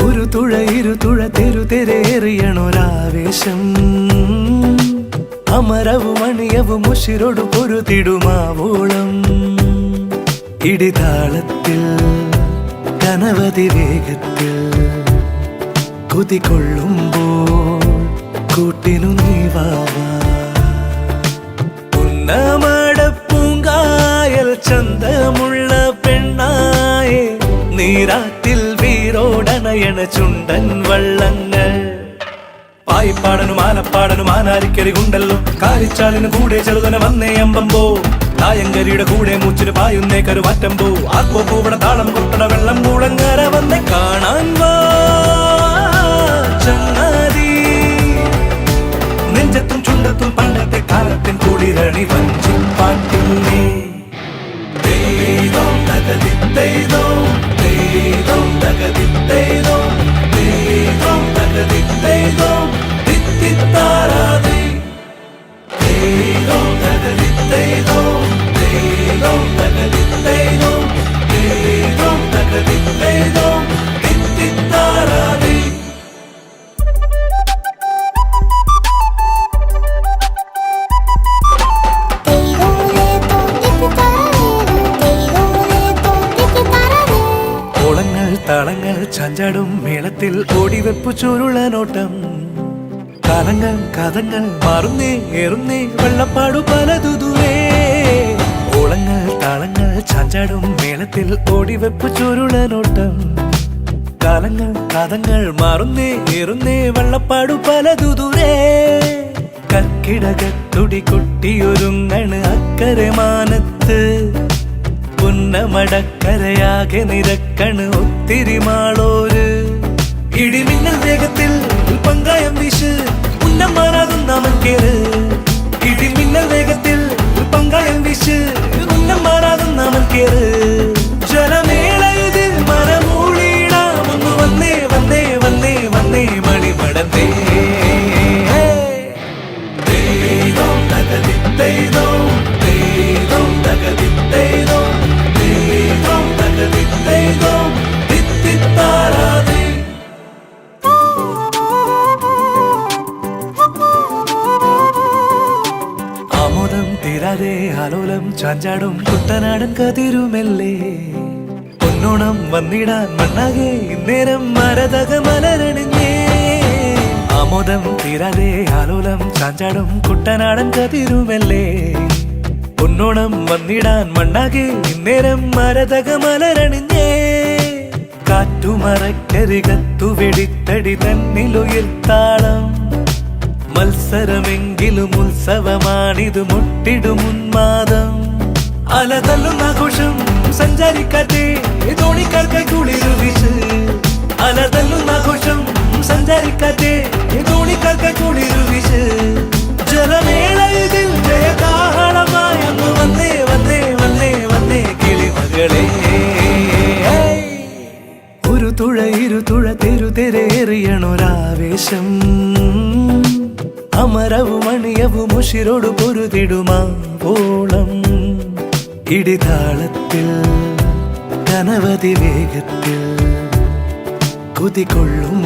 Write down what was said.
ഒരു തുഴ ഇരുതുഴ തെരുതെരേറിയണൊരാവേശം അമരവും അണിയവും ഉശിരോടു പൊരുതിടുമാവോളം ഇടിതാളത്തിൽ കനവധി വേഗത്തിൽ കുതികൊള്ളുമ്പോൾ കൂട്ടിനു നീവാവാ ഉന്നമടപ്പൂങ്കായൽ ചന്തമുള്ള പെണ്ണായെ നീരാറ്റിൽ വീരോടണയണ ചുണ്ടൻ വള്ളങ്ങൾ പായിപ്പാടനും ആനപ്പാടനും ആനാരിക്കരികുണ്ടല്ലോ കാരിച്ചാലിന് കൂടെ ചെറുതന വന്നേ അമ്പമ്പോ തായങ്കരിയുടെ കൂടെ മൂച്ചിന് പായുന്നേ കരുവാറ്റമ്പോ ആർപ്പോ പൂവട താളം കൊട്ടട വെള്ളം കൂളങ്ങര വന്നേ കാണാൻ വാ ചങ്ങാതി നെഞ്ചത്തും ചുണ്ടത്തും പണ്ടത്തെ കാലത്തിൻ കുളിരണി വഞ്ചിപ്പാട്ടില്ലേ ദൈവം തകതിത്തൈതോ ദൈവം തകതിത്തൈതോ ദൈവം തകതിത്തൈതോ തിത്തിത്താരാതി ദൈവം തകതിത്തൈതോ ദൈവം തകതിത്തൈതോ ദൈവം തകതിത്തൈതോ തിത്തിത്താരാതി താളങ്ങൾ ചാഞ്ചാടും മേളത്തിൽ ഓടിവെപ്പു ചുരുളനോട്ടം കാലങ്ങൾ കഥങ്ങൾ മാറുന്നേ ഏറുന്നേ വെള്ളപ്പാടു പലതുതുവേ ഓളങ്ങൾ താളങ്ങൾ ചാഞ്ചാടും മേളത്തിൽ ഓടിവെപ്പു ചുരുളനോട്ടം കാലങ്ങൾ കഥങ്ങൾ മാറുന്നേ ഏറുന്നേ വെള്ളപ്പാടു പലതുതുരേ കർക്കിടകത്തുടി കൊട്ടിയൊരുങ്ങണ് അക്കരെ മാനത്ത് പുന്നമടക്കരയാകെ നിരക്കണ് ഒത്തിരി മാളോര് ഇടിമിന്നൽ വേഗത്തിൽ പങ്കായം വീശ് ഉന്നമാരാകും നാമൻ കേറ് ഇടിമിന്നൽ വേഗത്തിൽ പങ്കായം വീശ് ഉന്നമാരാകും നാമൻ കേറ് ജലമേള ഇതിൽ മരമൂളിയിടാം ഒന്ന് വന്നേ വന്നേ വന്നേ വന്നേ മണിമടന്നേ ദൈവം തകതിത്തൈതോ ദൈവം തകതിത്തൈതോ ദൈവം തകതിത്തൈതോ തിത്തിത്താരാതി ആമോദം തീരാതെ ആലോലം ചാഞ്ചാടും കുട്ടനാടൻ കതിരുമെല്ലേ പൊന്നോണം വന്നിടാൻ മണ്ണാകെ ഇന്നേരം മരതക മലരണിഞ്ഞേ ആമോദം തീരാതെ ആലോലം ചാഞ്ചാടും കുട്ടനാടൻ കതിരുമെല്ലേ പൊന്നോണം വന്നിടാൻ മണ്ണാകെ ഇന്നേരം മരതക മലരണിഞ്ഞേ കാറ്റുമറക്കരികത്തു വെടിത്തടി തന്നിലുയർത്താളം മത്സരമെങ്കിലും ഉത്സവമാണിത് മുട്ടിടുമുന്മാദം അലതല്ലും ആഘോഷം സഞ്ചാരിക്കാറ്റേ തോണിക്കാർക്കായി കുളിരു വീശ് അലതല്ലും ആഘോഷം സഞ്ചാരിക്കാറ്റേ തോണിക്കാർക്കായി കുളിരു വീശ് ജലമേള ഇതിൽ ജയകാഹളമായി ഒന്ന് വന്നേ വന്നേ വന്നേ വന്നേ കിളിമകളെ ഒരു തുഴ ഇരുതുഴ തെരുതെരേറിയണൊരാവേശം അമരവും അണിയവും ഉശിരോടു പൊരുതിടുമാവോളം ഇടിതാളത്തിൽ കനവധി വേഗത്തിൽ കുതികൊള്ളും